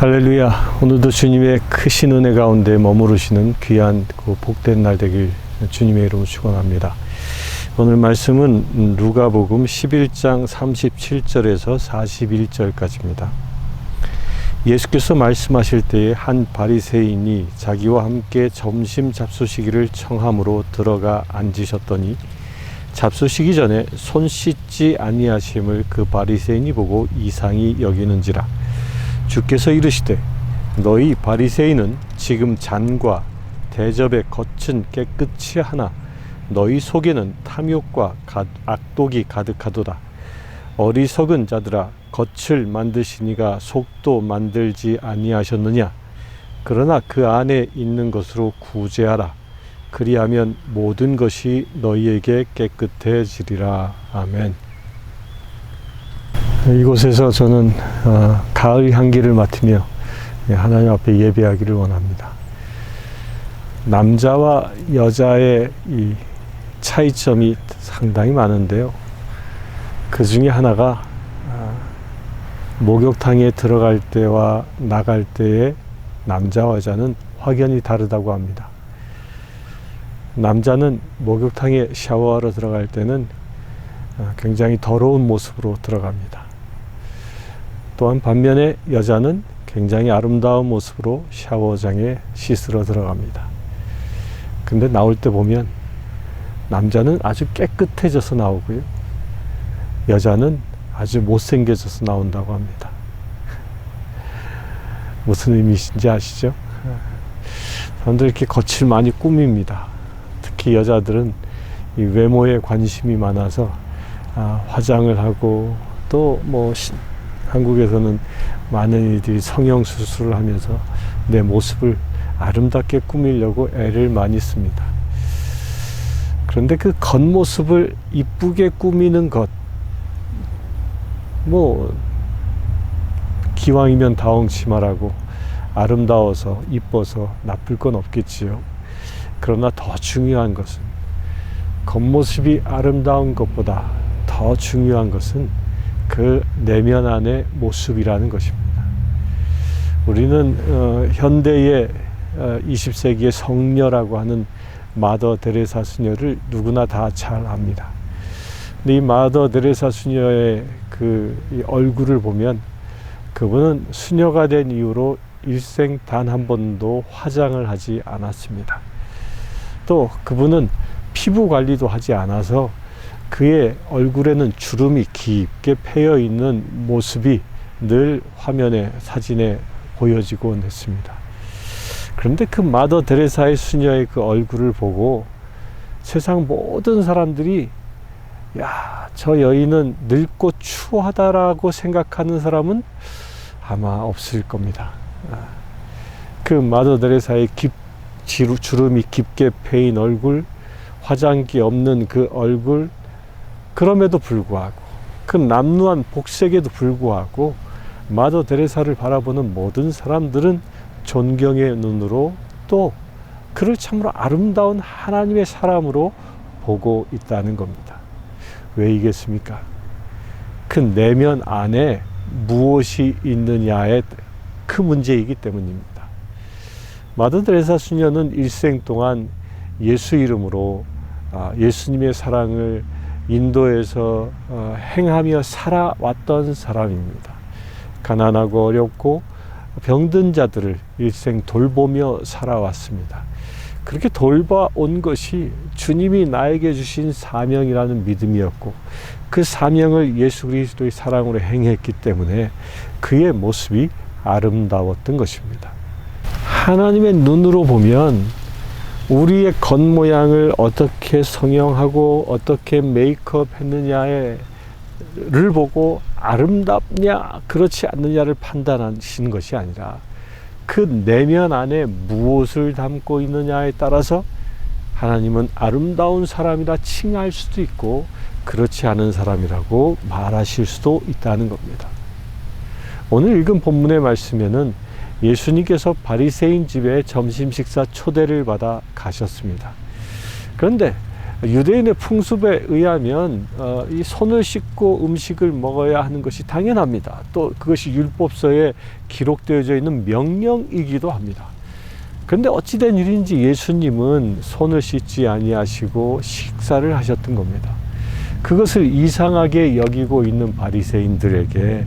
할렐루야. 오늘도 주님의 크신 은혜 가운데 머무르시는 귀한 그 복된 날 되길 주님의 이름으로 축원합니다. 오늘 말씀은 누가복음 11장 37절에서 41절까지입니다. 예수께서 말씀하실 때에 한 바리새인이 자기와 함께 점심 잡수시기를 청함으로 들어가 앉으셨더니 잡수시기 전에 손 씻지 아니하심을 그 바리새인이 보고 이상히 여기는지라. 주께서 이르시되 너희 바리새인은 지금 잔과 대접의 겉은 깨끗이 하나 너희 속에는 탐욕과 악독이 가득하도다. 어리석은 자들아, 겉을 만드시니가 속도 만들지 아니하셨느냐. 그러나 그 안에 있는 것으로 구제하라. 그리하면 모든 것이 너희에게 깨끗해지리라. 아멘. 이곳에서 저는 가을 향기를 맡으며 하나님 앞에 예배하기를 원합니다. 남자와 여자의 이 차이점이 상당히 많은데요. 그 중에 하나가 목욕탕에 들어갈 때와 나갈 때의 남자와 여자는 확연히 다르다고 합니다. 남자는 목욕탕에 샤워하러 들어갈 때는 굉장히 더러운 모습으로 들어갑니다. 또한 반면에 여자는 굉장히 아름다운 모습으로 샤워장에 씻으러 들어갑니다. 근데 나올 때 보면 남자는 아주 깨끗해져서 나오고요. 여자는 아주 못생겨져서 나온다고 합니다. 무슨 의미인지 아시죠? 사람들 이렇게 겉을 많이 꾸밉니다. 특히 여자들은 이 외모에 관심이 많아서 화장을 하고 또 한국에서는 많은 이들이 성형수술을 하면서 내 모습을 아름답게 꾸미려고 애를 많이 씁니다. 그런데 그 겉모습을 이쁘게 꾸미는 것, 기왕이면 다홍치마라고 아름다워서 이뻐서 나쁠 건 없겠지요. 그러나 더 중요한 것은 겉모습이 아름다운 것보다 더 중요한 것은 그 내면 안의 모습이라는 것입니다. 우리는 현대의 20세기의 성녀라고 하는 마더 데레사 수녀를 누구나 다 잘 압니다. 근데 이 마더 데레사 수녀의 이 얼굴을 보면 그분은 수녀가 된 이후로 일생 단 한 번도 화장을 하지 않았습니다. 또 그분은 피부 관리도 하지 않아서 그의 얼굴에는 주름이 깊게 패여 있는 모습이 늘 화면에 사진에 보여지곤 했습니다. 그런데 그 마더 데레사의 수녀의 그 얼굴을 보고 세상 모든 사람들이 저 여인은 늙고 추하다라고 생각하는 사람은 아마 없을 겁니다. 그 마더 데레사의 주름이 깊게 패인 얼굴, 화장기 없는 그 얼굴, 그럼에도 불구하고 그 남루한 복색에도 불구하고 마더 데레사를 바라보는 모든 사람들은 존경의 눈으로 또 그를 참으로 아름다운 하나님의 사람으로 보고 있다는 겁니다. 왜이겠습니까? 그 내면 안에 무엇이 있느냐의 그 문제이기 때문입니다. 마더 데레사 수녀는 일생 동안 예수 이름으로 예수님의 사랑을 인도에서 행하며 살아왔던 사람입니다. 가난하고 어렵고 병든 자들을 일생 돌보며 살아왔습니다. 그렇게 돌봐온 것이 주님이 나에게 주신 사명이라는 믿음이었고 그 사명을 예수 그리스도의 사랑으로 행했기 때문에 그의 모습이 아름다웠던 것입니다. 하나님의 눈으로 보면 우리의 겉모양을 어떻게 성형하고 어떻게 메이크업 했느냐를 보고 아름답냐 그렇지 않느냐를 판단하시는 것이 아니라 그 내면 안에 무엇을 담고 있느냐에 따라서 하나님은 아름다운 사람이라 칭할 수도 있고 그렇지 않은 사람이라고 말하실 수도 있다는 겁니다. 오늘 읽은 본문의 말씀에는 예수님께서 바리새인 집에 점심 식사 초대를 받아 가셨습니다. 그런데 유대인의 풍습에 의하면 이 손을 씻고 음식을 먹어야 하는 것이 당연합니다. 또 그것이 율법서에 기록되어져 있는 명령이기도 합니다. 그런데 어찌된 일인지 예수님은 손을 씻지 아니하시고 식사를 하셨던 겁니다. 그것을 이상하게 여기고 있는 바리새인들에게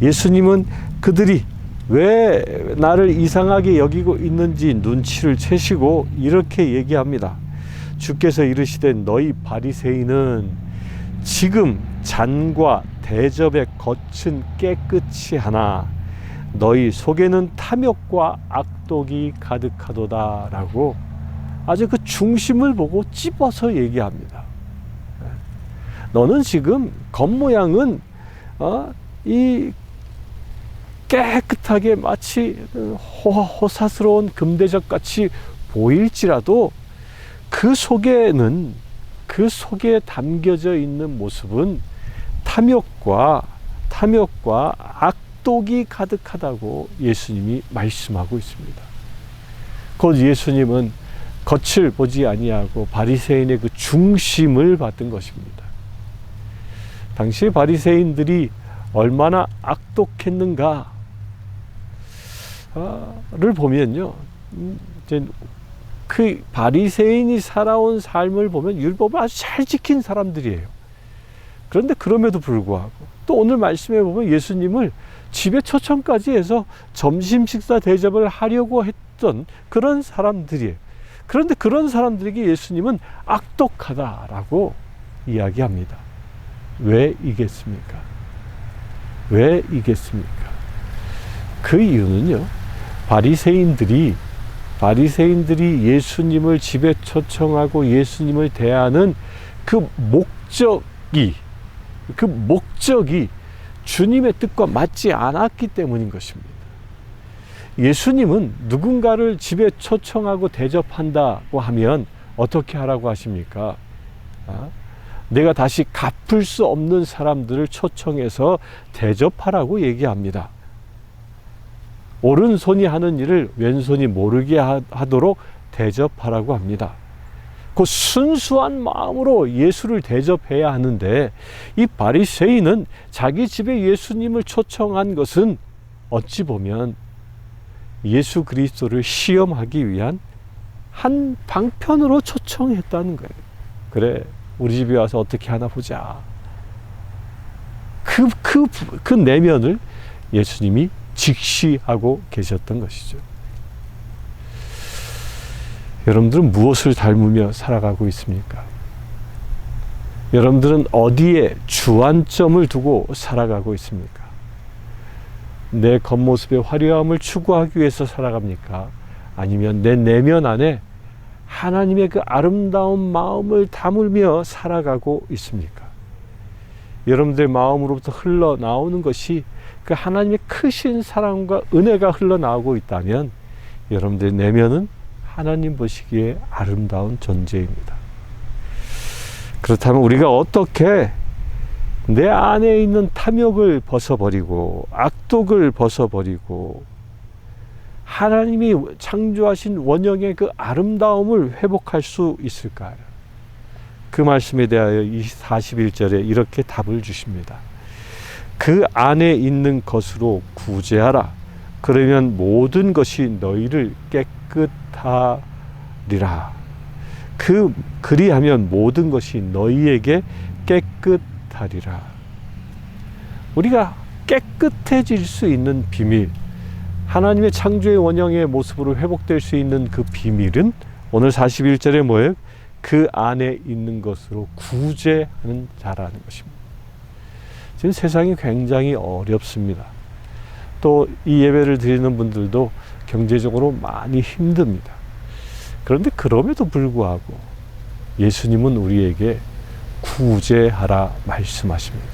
예수님은 그들이 왜 나를 이상하게 여기고 있는지 눈치를 채시고 이렇게 얘기합니다. 주께서 이르시되 너희 바리새인은 지금 잔과 대접의 겉은 깨끗이 하나 너희 속에는 탐욕과 악독이 가득하도다 라고 아주 그 중심을 보고 찝어서 얘기합니다. 너는 지금 겉모양은 이 깨끗하게 마치 호사스러운 금대접같이 보일지라도 그 속에 담겨져 있는 모습은 탐욕과 악독이 가득하다고 예수님이 말씀하고 있습니다. 곧 예수님은 겉을 보지 아니하고 바리새인의 그 중심을 봤던 것입니다. 당시 바리새인들이 얼마나 악독했는가를 보면요, 이제 그 바리새인이 살아온 삶을 보면 율법을 아주 잘 지킨 사람들이에요. 그런데 그럼에도 불구하고 또 오늘 말씀에 보면 예수님을 집에 초청까지 해서 점심 식사 대접을 하려고 했던 그런 사람들이에요. 그런데 그런 사람들에게 예수님은 악독하다라고 이야기합니다. 왜 이겠습니까? 왜 이겠습니까? 그 이유는요, 바리새인들이 예수님을 집에 초청하고 예수님을 대하는 그 목적이 주님의 뜻과 맞지 않았기 때문인 것입니다. 예수님은 누군가를 집에 초청하고 대접한다고 하면 어떻게 하라고 하십니까? 내가 다시 갚을 수 없는 사람들을 초청해서 대접하라고 얘기합니다. 오른손이 하는 일을 왼손이 모르게 하도록 대접하라고 합니다. 그 순수한 마음으로 예수를 대접해야 하는데 이 바리새인은 자기 집에 예수님을 초청한 것은 어찌 보면 예수 그리스도를 시험하기 위한 한 방편으로 초청했다는 거예요. 그래, 우리 집에 와서 어떻게 하나 보자. 그 내면을 예수님이 직시하고 계셨던 것이죠. 여러분들은 무엇을 닮으며 살아가고 있습니까? 여러분들은 어디에 주안점을 두고 살아가고 있습니까? 내 겉모습의 화려함을 추구하기 위해서 살아갑니까? 아니면 내 내면 안에 하나님의 그 아름다운 마음을 담으며 살아가고 있습니까? 여러분들의 마음으로부터 흘러나오는 것이 그 하나님의 크신 사랑과 은혜가 흘러나오고 있다면 여러분들의 내면은 하나님 보시기에 아름다운 존재입니다. 그렇다면 우리가 어떻게 내 안에 있는 탐욕을 벗어버리고 악독을 벗어버리고 하나님이 창조하신 원형의 그 아름다움을 회복할 수 있을까요? 그 말씀에 대하여 이 41절에 이렇게 답을 주십니다. 그 안에 있는 것으로 구제하라. 그러면 모든 것이 너희를 깨끗하리라. 그리하면 모든 것이 너희에게 깨끗하리라. 우리가 깨끗해질 수 있는 비밀, 하나님의 창조의 원형의 모습으로 회복될 수 있는 그 비밀은 오늘 41절에 뭐예요? 그 안에 있는 것으로 구제하는 자라는 것입니다. 지금 세상이 굉장히 어렵습니다. 또 이 예배를 드리는 분들도 경제적으로 많이 힘듭니다. 그런데 그럼에도 불구하고 예수님은 우리에게 구제하라 말씀하십니다.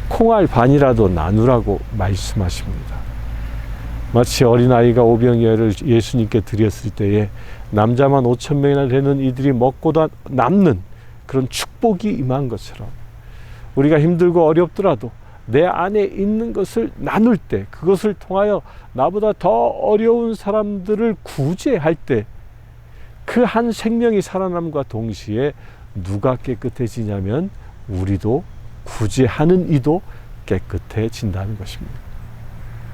콩알 반이라도 나누라고 말씀하십니다. 마치 어린아이가 오병이어를 예수님께 드렸을 때에 남자만 5,000명이나 되는 이들이 먹고 남는 그런 축복이 임한 것처럼 우리가 힘들고 어렵더라도 내 안에 있는 것을 나눌 때, 그것을 통하여 나보다 더 어려운 사람들을 구제할 때 그 한 생명이 살아남과 동시에 누가 깨끗해지냐면 우리도 구제하는 이도 깨끗해진다는 것입니다.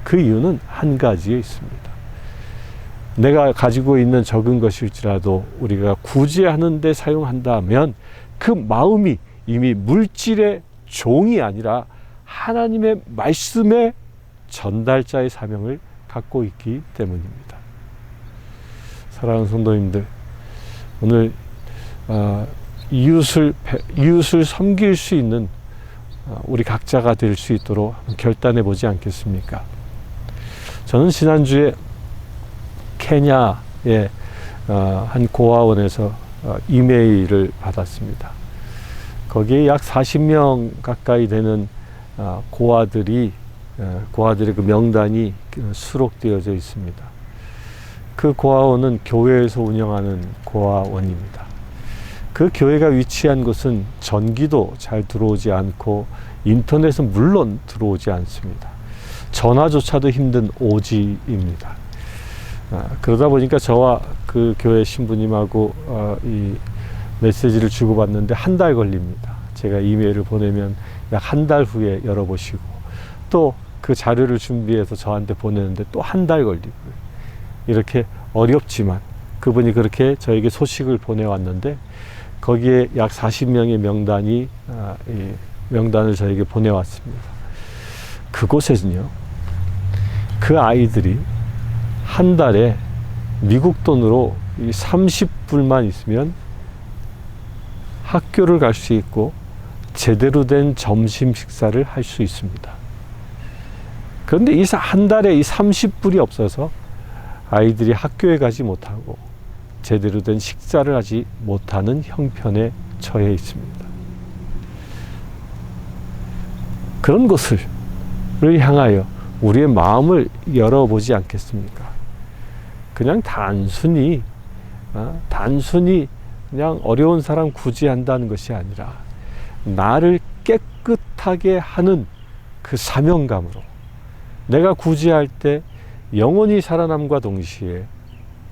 그 이유는 한 가지에 있습니다. 내가 가지고 있는 적은 것일지라도 우리가 구제하는 데 사용한다면 그 마음이 이미 물질의 종이 아니라 하나님의 말씀의 전달자의 사명을 갖고 있기 때문입니다. 사랑하는 성도님들, 오늘 이웃을 섬길 수 있는 우리 각자가 될 수 있도록 결단해 보지 않겠습니까? 저는 지난주에 케냐의 한 고아원에서 이메일을 받았습니다. 거기에 약 40명 가까이 되는 고아들의 그 명단이 수록되어져 있습니다. 그 고아원은 교회에서 운영하는 고아원입니다. 그 교회가 위치한 곳은 전기도 잘 들어오지 않고 인터넷은 물론 들어오지 않습니다. 전화조차도 힘든 오지입니다. 그러다 보니까 저와 그 교회 신부님하고 이 메시지를 주고받는데 한 달 걸립니다. 제가 이메일을 보내면 약 한 달 후에 열어보시고 또 그 자료를 준비해서 저한테 보내는데 또 한 달 걸리고요. 이렇게 어렵지만 그분이 그렇게 저에게 소식을 보내왔는데 거기에 약 40명의 명단이 이 명단을 저에게 보내왔습니다. 그곳에는요, 그 아이들이 한 달에 미국 돈으로 30불만 있으면 학교를 갈 수 있고 제대로 된 점심 식사를 할 수 있습니다. 그런데 이 한 달에 이 30불이 없어서 아이들이 학교에 가지 못하고 제대로 된 식사를 하지 못하는 형편에 처해 있습니다. 그런 것을 향하여 우리의 마음을 열어보지 않겠습니까? 그냥 단순히 그냥 어려운 사람 구제한다는 것이 아니라 나를 깨끗하게 하는 그 사명감으로 내가 구제할 때 영혼이 살아남과 동시에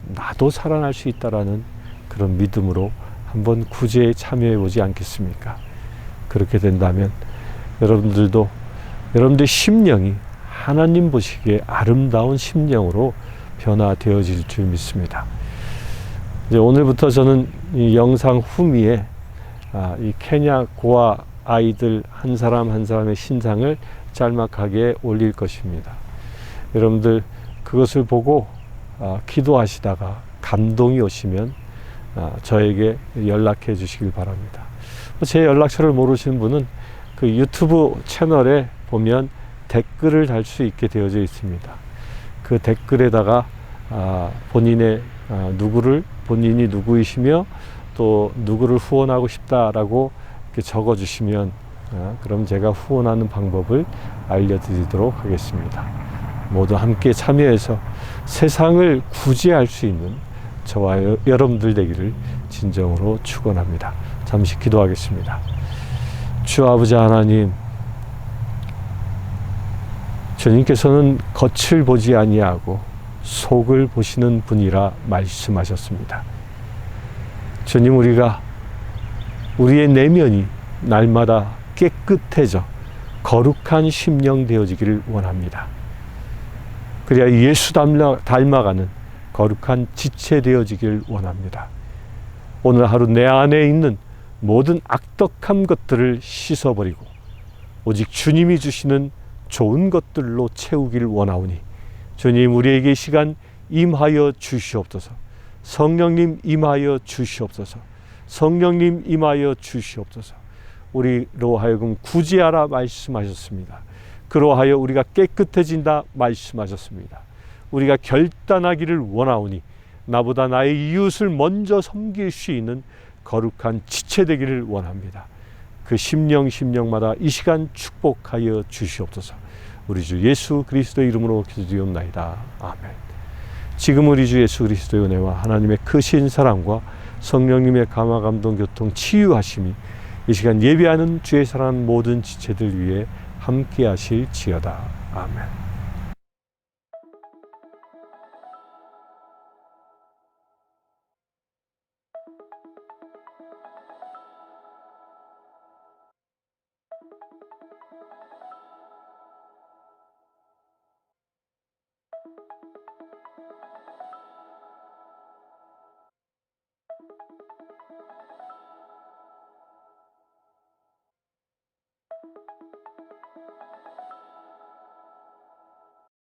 나도 살아날 수 있다라는 그런 믿음으로 한번 구제에 참여해 보지 않겠습니까? 그렇게 된다면 여러분들도 여러분들의 심령이 하나님 보시기에 아름다운 심령으로 변화되어질 줄 믿습니다. 이제 오늘부터 저는 이 영상 후미에 이 케냐 고아 아이들 한 사람 한 사람의 신상을 짤막하게 올릴 것입니다. 여러분들 그것을 보고 기도하시다가 감동이 오시면 저에게 연락해 주시길 바랍니다. 제 연락처를 모르시는 분은 그 유튜브 채널에 보면 댓글을 달 수 있게 되어져 있습니다. 그 댓글에다가 본인이 누구이시며 또 누구를 후원하고 싶다라고 이렇게 적어주시면 그럼 제가 후원하는 방법을 알려드리도록 하겠습니다. 모두 함께 참여해서 세상을 구제할 수 있는 저와 여러분들 되기를 진정으로 축원합니다. 잠시 기도하겠습니다. 주 아버지 하나님, 주님께서는 겉을 보지 아니하고 속을 보시는 분이라 말씀하셨습니다. 주님, 우리의 내면이 날마다 깨끗해져 거룩한 심령 되어지기를 원합니다. 그래야 예수 닮아가는 거룩한 지체 되어지기를 원합니다. 오늘 하루 내 안에 있는 모든 악덕한 것들을 씻어버리고 오직 주님이 주시는 좋은 것들로 채우기를 원하오니 주님, 우리에게 이 시간 임하여 주시옵소서. 성령님 임하여 주시옵소서. 성령님 임하여 주시옵소서. 우리로 하여금 구제하라 말씀하셨습니다. 그로하여 우리가 깨끗해진다 말씀하셨습니다. 우리가 결단하기를 원하오니 나보다 나의 이웃을 먼저 섬길 수 있는 거룩한 지체 되기를 원합니다. 그 심령마다 이 시간 축복하여 주시옵소서. 우리 주 예수 그리스도의 이름으로 기도드리옵나이다. 아멘. 지금 우리 주 예수 그리스도의 은혜와 하나님의 크신 사랑과 성령님의 감화 감동 교통 치유하심이 이 시간 예배하는 주의 사랑하는 모든 지체들 위해 함께 하실지어다. 아멘.